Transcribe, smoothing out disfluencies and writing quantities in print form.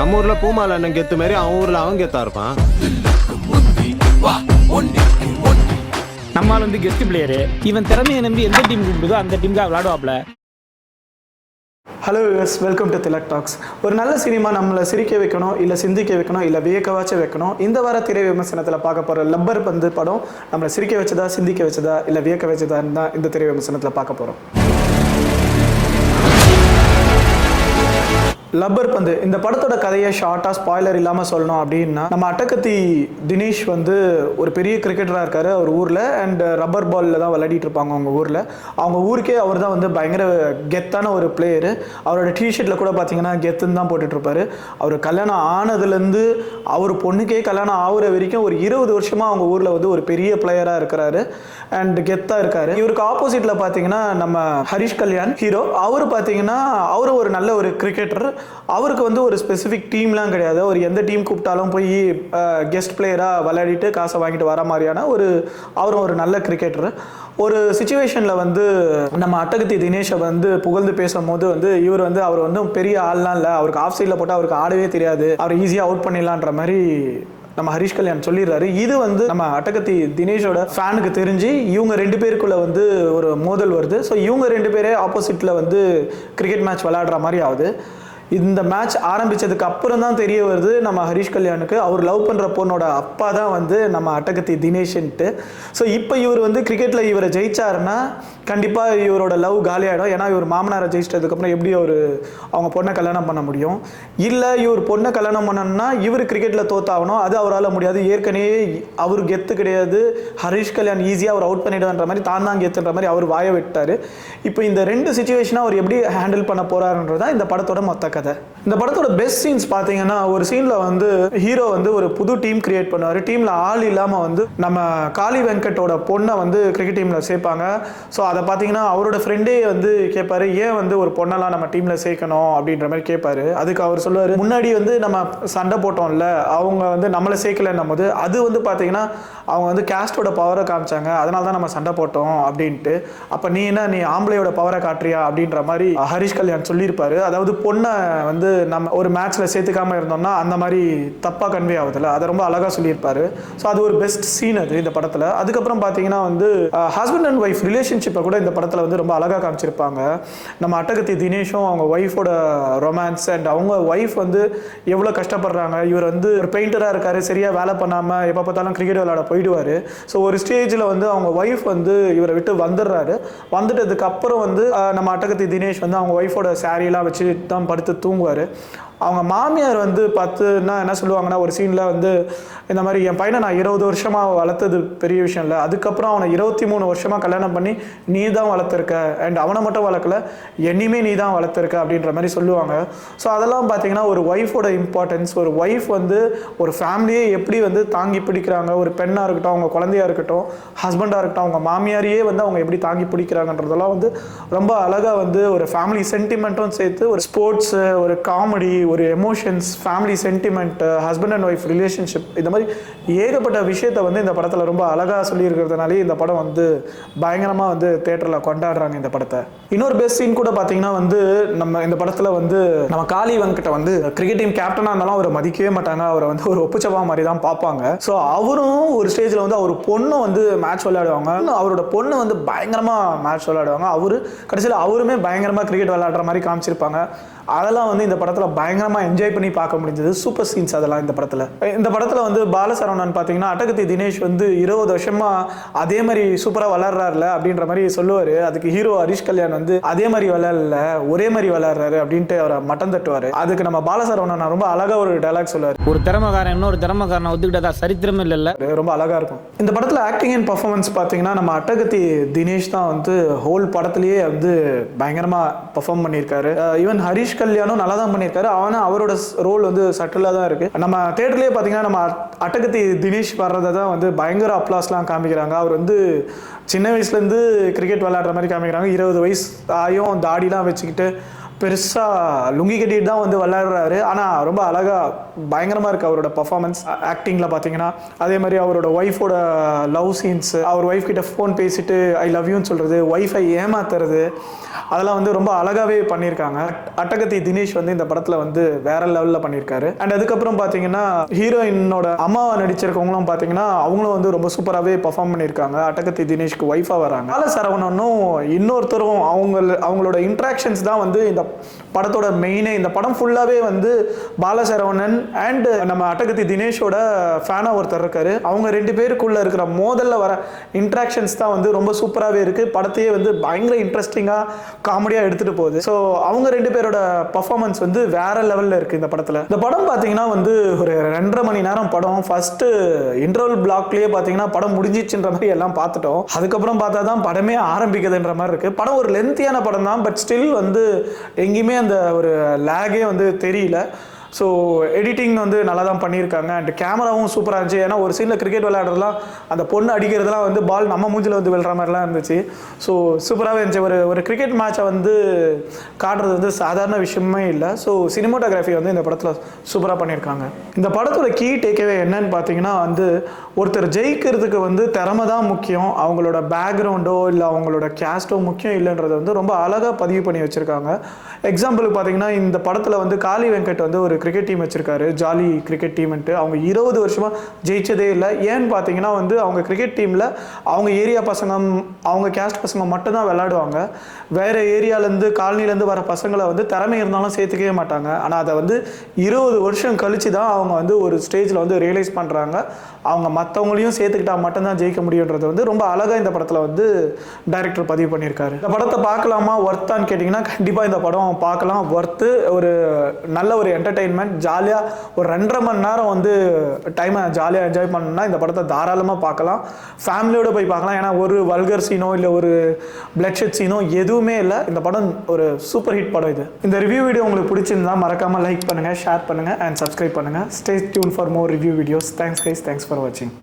நம்ம ஊர்ல பூமால அண்ணன் கெத்து மாதிரி அவன் ஊர்ல அவன் கெத்தா இருப்பான். நம்மால் வந்து கெஸ்ட் பிளேயரு, இவன் திறமையை நம்பி எந்த டீம் கூப்பிடுதோ அந்த டீமுக்காக விளையாடுவாப்ல. Hello US, welcome to Thilak talks. ஒரு நல்ல சினிமா நம்மளை சிரிக்க வைக்கணும், இல்லை சிந்திக்க வைக்கணும், இல்லை வியக்கவாச்சும் வைக்கணும். இந்த வார திரை விமர்சனத்தில் பார்க்க போகிற லப்பர் பந்து படம் நம்மளை சிரிக்க வச்சதா, சிந்திக்க வச்சதா, இல்லை வியக்க வச்சதான்னு தான் இந்த திரை விமர்சனத்தில் பார்க்க போகிறோம். லப்பர் பந்து இந்த படத்தோட கதையை ஷார்ட்டாக ஸ்பாய்லர் இல்லாமல் சொல்லணும் அப்படின்னா, நம்ம அட்டகத்தி தினேஷ் வந்து ஒரு பெரிய கிரிக்கெட்டராக இருக்கார் அவர் ஊரில். அண்ட் ரப்பர் பாலில் தான் விளையாடிட்டு இருப்பாங்க அவங்க ஊரில். அவங்க ஊருக்கே அவர் தான் வந்து பயங்கர கெத்தான ஒரு பிளேயரு. அவரோட டிஷர்ட்டில் கூட பார்த்தீங்கன்னா கெத்துன்னு தான் போட்டுட்ருப்பாரு. அவர் கல்யாணம் ஆனதுலேருந்து அவர் பொண்ணுக்கே கல்யாணம் ஆகுற வரைக்கும் ஒரு 20 வருஷமாக அவங்க ஊரில் வந்து ஒரு பெரிய பிளேயராக இருக்கிறாரு அண்ட் கெத்தாக இருக்காரு. இவருக்கு ஆப்போசிட்டில் பார்த்தீங்கன்னா நம்ம ஹரிஷ் கல்யாண் ஹீரோ. அவர் பார்த்தீங்கன்னா அவரும் ஒரு நல்ல ஒரு கிரிக்கெட்டர். அவருக்கு வந்து ஒரு ஸ்பெசிஃபிக் டீம்லாம் கிடையாது. அவர் எந்த டீம் கூப்பிட்டாலும் போய் கெஸ்ட் பிளேயராக விளையாடிட்டு காசை வாங்கிட்டு வர மாதிரியான அவரும் ஒரு நல்ல கிரிக்கெட்டர். ஒரு சுச்சுவேஷனில் வந்து நம்ம அட்டகத்தி தினேஷை வந்து புகழ்ந்து பேசும்போது வந்து இவர் வந்து அவர் வந்து பெரிய ஆள்லாம் இல்லை, அவருக்கு ஆஃப் சைடில் போட்டால் அவருக்கு ஆடவே தெரியாது, அவர் ஈஸியாக அவுட் பண்ணிடலான்ற மாதிரி நம்ம ஹரிஷ் கல்யாண் சொல்லிடுறாரு. இது வந்து நம்ம அட்டகத்தி தினேஷோட ஃபேனுக்கு தெரிஞ்சு இவங்க 2 பேருக்குள்ள வந்து ஒரு மோதல் வருது. ஸோ இவங்க 2 பேரே ஆப்போசிட்டில் வந்து கிரிக்கெட் மேட்ச் விளையாடுற மாதிரி ஆகுது. இந்த மேட்ச் ஆரம்பித்ததுக்கு அப்புறம் தான் தெரிய வருது நம்ம ஹரிஷ் கல்யாணுக்கு அவர் லவ் பண்ணுற பொண்ணோட அப்பா தான் வந்து நம்ம அட்டகத்தி தினேஷ்ன்ட்டு. ஸோ இப்போ இவர் வந்து கிரிக்கெட்டில் இவரை ஜெயிச்சாருன்னா கண்டிப்பாக இவரோட லவ் காலியாகிடும். ஏன்னா இவர் மாமனாரை ஜெயிச்சிட்டதுக்கப்புறம் எப்படி அவங்க பொண்ணை கல்யாணம் பண்ண முடியும்? இல்லை இவர் பொண்ணை கல்யாணம் பண்ணணும்னா இவர் கிரிக்கெட்டில் தோத்தாகணும், அது அவரால் முடியாது. ஏற்கனவே அவர் கெத்து கிடையாது, ஹரிஷ் கல்யாண் ஈஸியாக அவர் அவுட் பண்ணிடுன்ற மாதிரி தான் கெத்துன்ற மாதிரி அவர் வாய விட்டார். இப்போ இந்த 2 சுச்சுவேஷனாக அவர் எப்படி ஹேண்டில் பண்ண போகிறாருன்றது தான் இந்த படத்தோட மொத்த கதை. இந்த படத்தோட பெஸ்ட் சீன்ஸ் பார்த்தீங்கன்னா, ஒரு சீனில் வந்து ஹீரோ வந்து ஒரு புது டீம் கிரியேட் பண்ணுவார். டீமில் ஆள் இல்லாமல் வந்து நம்ம காளி வெங்கட்டோட பொண்ணை வந்து கிரிக்கெட் டீமில் சேர்ப்பாங்க. ஸோ அதை பார்த்தீங்கன்னா அவரோட ஃப்ரெண்டே வந்து கேட்பாரு, ஏன் வந்து ஒரு பொண்ணெல்லாம் நம்ம டீமில் சேர்க்கணும் அப்படின்ற மாதிரி கேட்பாரு. அதுக்கு அவர் சொல்லுவார், முன்னாடி வந்து நம்ம சண்டை போட்டோம்ல, அவங்க வந்து நம்மளை சேர்க்கலன்னும் போது அது வந்து பார்த்தீங்கன்னா அவங்க வந்து கேஸ்டோட பவரை காமிச்சாங்க, அதனால தான் நம்ம சண்டை போட்டோம் அப்படின்ட்டு. அப்போ நீ ஆம்பளையோட பவரை காட்டுறியா அப்படின்ற மாதிரி ஹரிஷ் கல்யாண் சொல்லியிருப்பாரு. அதாவது பொண்ணை வந்து நம்ம ஒரு மேட்ச்சில் சேர்த்துக்காமல் இருந்தோம்னா அந்த மாதிரி தப்பாக கன்வே ஆகுதுல்ல, அதை ரொம்ப அழகாக சொல்லியிருப்பாரு. ஸோ அது ஒரு பெஸ்ட் சீன் அது இந்த படத்தில். அதுக்கப்புறம் பார்த்தீங்கன்னா வந்து ஹஸ்பண்ட் அண்ட் ஒய்ஃப் ரிலேஷன்ஷிப்பை கூட இந்த படத்தில் வந்து ரொம்ப அழகாக காமிச்சிருப்பாங்க. நம்ம அட்டகத்தி தினேஷும் அவங்க ஒய்ஃபோட ரொமான்ஸ் அண்ட் அவங்க ஒய்ஃப் வந்து எவ்வளோ கஷ்டப்படுறாங்க. இவர் வந்து ஒரு பெயிண்டராக இருக்காரு, சரியாக வேலை பண்ணாமல் எப்போ பார்த்தாலும் கிரிக்கெட் விளையாட போயிடுவார். ஸோ ஒரு ஸ்டேஜில் வந்து அவங்க ஒய்ஃப் வந்து இவரை விட்டு வந்துடுறாரு. வந்துட்டதுக்கு அப்புறம் வந்து நம்ம அட்டகத்தி தினேஷ் வந்து அவங்க ஒய்ஃபோட சாரியெல்லாம் வச்சு தான் படுத்து தூங்குவார். அவங்க மாமியார் வந்து பார்த்துன்னா என்ன சொல்லுவாங்கன்னா, ஒரு சீனில் வந்து இந்த மாதிரி என் பையனை நான் 20 வருஷமாக வளர்த்தது பெரிய விஷயம் இல்லை, அதுக்கப்புறம் அவனை 23 வருஷமாக கல்யாணம் பண்ணி நீ தான் வளர்த்துருக்க, அண்ட் அவனை மட்டும் வளர்க்கல என்னையுமே நீ தான் வளர்த்துருக்க அப்படின்ற மாதிரி சொல்லுவாங்க. ஸோ அதெல்லாம் பார்த்தீங்கன்னா ஒரு ஒய்ஃபோட இம்பார்ட்டன்ஸ், ஒரு ஒய்ஃப் வந்து ஒரு ஃபேமிலியே எப்படி வந்து தாங்கி பிடிக்கிறாங்க, ஒரு பெண்ணாக இருக்கட்டும், அவங்க குழந்தையாக இருக்கட்டும், ஹஸ்பண்டாக இருக்கட்டும், அவங்க மாமியாரையே வந்து அவங்க எப்படி தாங்கி பிடிக்கிறாங்கன்றதெல்லாம் வந்து ரொம்ப அழகாக வந்து ஒரு ஃபேமிலி சென்டிமெண்ட்டும் சேர்த்து ஒரு ஸ்போர்ட்ஸு, ஒரு காமெடி, ஒரு emotions, family sentiment, husband and wife relationship, இந்த மாதிரி ஏகப்பட்ட விஷயத்தை வந்து இந்த படத்தில் ரொம்ப அழகாக சொல்லியிருக்கிறதுனாலே இந்த படம் வந்து பயங்கரமாக வந்து தேட்டரில் கொண்டாடுறாங்க இந்த படத்தை. இன்னொரு பெஸ்ட் சீன் கூட பார்த்தீங்கன்னா வந்து நம்ம இந்த படத்தில் வந்து நம்ம காளி வெங்கட்ட வந்து கிரிக்கெட் டீம் கேப்டனாக இருந்தாலும் அவரை மதிக்கவே மாட்டாங்க, அவரை வந்து ஒரு ஒப்புச்சவா மாதிரி தான் பார்ப்பாங்க. ஸோ அவரும் ஒரு ஸ்டேஜில் வந்து அவர் பொண்ணு வந்து மேட்ச் விளையாடுவாங்க, அவரோட பொண்ணு வந்து பயங்கரமாக மேட்ச் விளையாடுவாங்க. கடைசியில் அவருமே பயங்கரமாக கிரிக்கெட் விளையாடுற மாதிரி காமிச்சிருப்பாங்க. அதெல்லாம் வந்து இந்த படத்தில் பயங்கரமாக என்ஜாய் பண்ணி பார்க்க முடிஞ்சது. சூப்பர் சீன்ஸ் அதெல்லாம் இந்த படத்தில் வந்து பாலசரவணன் பார்த்தீங்கன்னா அட்டகத்தி தினேஷ் வந்து 20 வருஷமாக அதே மாதிரி சூப்பராக விளையாடுறாருல அப்படின்ற மாதிரி சொல்லுவார். அதுக்கு ஹீரோ ஹரிஷ் கல்யாண் வந்து அதே மாதிரி விளையாடல, ஒரே மாதிரி விளையாடுறாரு அப்படின்ட்டு அவரை மட்டம் தட்டுவார். அதுக்கு நம்ம பாலசரவணன் ரொம்ப அழகாக ஒரு டைலாக் சொல்லுவார், ஒரு திறமைக்காரன் இன்னொரு திறமைக்காரனை ஒத்துக்கிட்டதா சரித்திரமே இல்லை. ரொம்ப அழகாக இருக்கும். இந்த படத்தில் ஆக்டிங் அண்ட் பர்ஃபார்மன்ஸ் பார்த்தீங்கன்னா நம்ம அட்டகத்தி தினேஷ் தான் வந்து ஹோல் படத்துலேயே வந்து பயங்கரமாக பர்ஃபார்ம் பண்ணியிருக்காரு. ஈவன் ஹரிஷ் கல்யாணும் நல்லா தான் பண்ணியிருக்காரு, ஆனால் அவரோட ரோல் வந்து சட்டிலாக தான் இருக்குது. நம்ம தேட்டர்லேயே பார்த்தீங்கன்னா நம்ம அட்டகத்தி தினேஷ் வர்றதை தான் வந்து பயங்கர அப்ளாஸ்லாம் காமிக்கிறாங்க. அவர் வந்து சின்ன வயசுலேருந்து கிரிக்கெட் விளையாடுற மாதிரி காமிக்கிறாங்க. 20 வயசு ஆயும் தாடிலாம் வச்சுக்கிட்டு பெருசாக லுங்கி கட்டிட்டு தான் வந்து விளையாடுறாரு. ஆனால் ரொம்ப அழகாக பயங்கரமாக இருக்குது அவரோட பர்ஃபார்மன்ஸ் ஆக்டிங்கில் பார்த்தீங்கன்னா. அதே மாதிரி அவரோட ஒய்ஃபோட லவ் சீன்ஸ், அவர் ஒய்ஃப் கிட்ட ஃபோன் பேசிட்டு ஐ லவ் யூன்னு சொல்கிறது, ஒய்ஃபை ஏமாத்துறது, அதெல்லாம் வந்து ரொம்ப அழகாகவே பண்ணியிருக்காங்க. அட்டகத்தி தினேஷ் வந்து இந்த படத்தில் வந்து வேற லெவலில் பண்ணியிருக்காரு. அண்ட் அதுக்கப்புறம் பார்த்தீங்கன்னா ஹீரோயினோட அம்மாவை நடிச்சிருக்கவங்களும் பார்த்தீங்கன்னா அவங்களும் வந்து ரொம்ப சூப்பராகவே பர்ஃபார்ம் பண்ணியிருக்காங்க. அட்டகத்தி தினேஷ்க்கு ஒய்ஃபாக வராங்க. பாலசரவணனும் இன்னொருத்தரும் அவங்களோட இன்ட்ராக்ஷன்ஸ் தான் வந்து இந்த படத்தோட மெயினே. இந்த படம் ஃபுல்லாகவே வந்து பாலசரவணன் அண்ட் நம்ம அட்டகத்தி தினேஷோட ஃபேனாக ஒருத்தர் இருக்காரு. அவங்க 2 பேருக்குள்ளே இருக்கிற மோதல்ல வர இன்ட்ராக்ஷன்ஸ் தான் வந்து ரொம்ப சூப்பராகவே இருக்குது. படத்தையே வந்து பயங்கர இன்ட்ரெஸ்டிங்காக காமெடியாக எடுத்துகிட்டு போகுது. ஸோ அவங்க 2 பேரோட பர்ஃபார்மன்ஸ் வந்து வேற லெவலில் இருக்குது இந்த படத்தில். இந்த படம் பார்த்தீங்கன்னா வந்து ஒரு 2.5 மணி நேரம் படம். ஃபர்ஸ்ட் இன்டர்வல் பிளாக்லேயே பார்த்தீங்கன்னா படம் முடிஞ்சிச்சுன்ற மாதிரி எல்லாம் பார்த்துட்டோம். அதுக்கப்புறம் பார்த்தா தான் படமே ஆரம்பிக்குதுன்ற மாதிரி இருக்குது. படம் ஒரு லென்த்தியான படம் தான், பட் ஸ்டில் வந்து எங்கேயுமே அந்த ஒரு லேகே வந்து தெரியல. ஸோ எடிட்டிங் வந்து நல்லா தான் பண்ணியிருக்காங்க. அண்ட் கேமராவும் சூப்பராக இருந்துச்சு. ஏன்னா ஒரு சீனில் கிரிக்கெட் விளையாடுறதுலாம் அந்த பொண்ணு அடிக்கிறதுலாம் வந்து பால் நம்ம மூஞ்சில் வந்து விழுற மாதிரிலாம் இருந்துச்சு. ஸோ சூப்பராகவே இருந்துச்சு. ஒரு கிரிக்கெட் மேட்சை வந்து காட்டுறது வந்து சாதாரண விஷயமே இல்லை. ஸோ சினிமாட்டோகிராஃபி வந்து இந்த படத்தில் சூப்பராக பண்ணியிருக்காங்க. இந்த படத்தோட கீ டேக்அவே என்னன்னு பார்த்தீங்கன்னா வந்து ஒருத்தர் ஜெயிக்கிறதுக்கு வந்து திறமை தான் முக்கியம், அவங்களோட பேக்ரவுண்டோ இல்லை அவங்களோட கேஸ்டோ முக்கியம் இல்லைன்றதை வந்து ரொம்ப அழகாக பதிவு பண்ணி வச்சுருக்காங்க. எக்ஸாம்பிளுக்கு பார்த்தீங்கன்னா இந்த படத்தில் வந்து காளி வெங்கட் வந்து ஒரு கிரிக்கெட் டீம் வச்சிருக்காரு, ஜாலி கிரிக்கெட் டீம்ன்ட்டு. அவங்க 20 வருஷமாக ஜெயிச்சதே இல்லை. ஏன்னு பார்த்தீங்கன்னா வந்து அவங்க கிரிக்கெட் டீமில் அவங்க ஏரியா பசங்க, அவங்க கேஸ்ட் பசங்க மட்டும்தான் விளையாடுவாங்க. வேறு ஏரியாலேருந்து காலனிலேருந்து வர பசங்களை வந்து திறமை இருந்தாலும் சேர்த்துக்கவே மாட்டாங்க. ஆனால் அதை வந்து 20 வருஷம் கழிச்சு தான் அவங்க வந்து ஒரு ஸ்டேஜில் வந்து ரியலைஸ் பண்ணுறாங்க. அவங்க மற்றவங்களையும் சேர்த்துக்கிட்டா மட்டும்தான் ஜெயிக்க முடியுன்றது வந்து ரொம்ப அழகாக இந்த படத்தில் வந்து டைரக்டர் பதிவு பண்ணியிருக்காரு. இந்த படத்தை பார்க்கலாமா, ஒர்த்தான்னு கேட்டிங்கன்னா கண்டிப்பாக இந்த படம் பார்க்கலாம். ஒர்த்து, ஒரு நல்ல ஒரு என்டர்டெயின்மெண்ட், ஜாலியாக ஒரு 2.5 மணி நேரம் வந்து டைமை ஜாலியாக என்ஜாய் பண்ணணும்னா இந்த படத்தை தாராளமாக பார்க்கலாம். ஃபேமிலியோடு போய் பார்க்கலாம். ஏன்னா ஒரு வல்கர் சீனோ இல்லை ஒரு பிளட் ஷெட் சீனோ எதுவுமே இல்லை. இந்த படம் ஒரு சூப்பர் ஹிட் படம் இது. இந்த ரிவ்யூ வீடியோ உங்களுக்கு பிடிச்சிருந்தா மறக்காமல் லைக் பண்ணுங்கள், ஷேர் பண்ணுங்கள் அண்ட் சப்ஸ்கிரைப் பண்ணுங்கள். Stay tune for more review videos. Thanks guys, thanks for வாட்சிங்.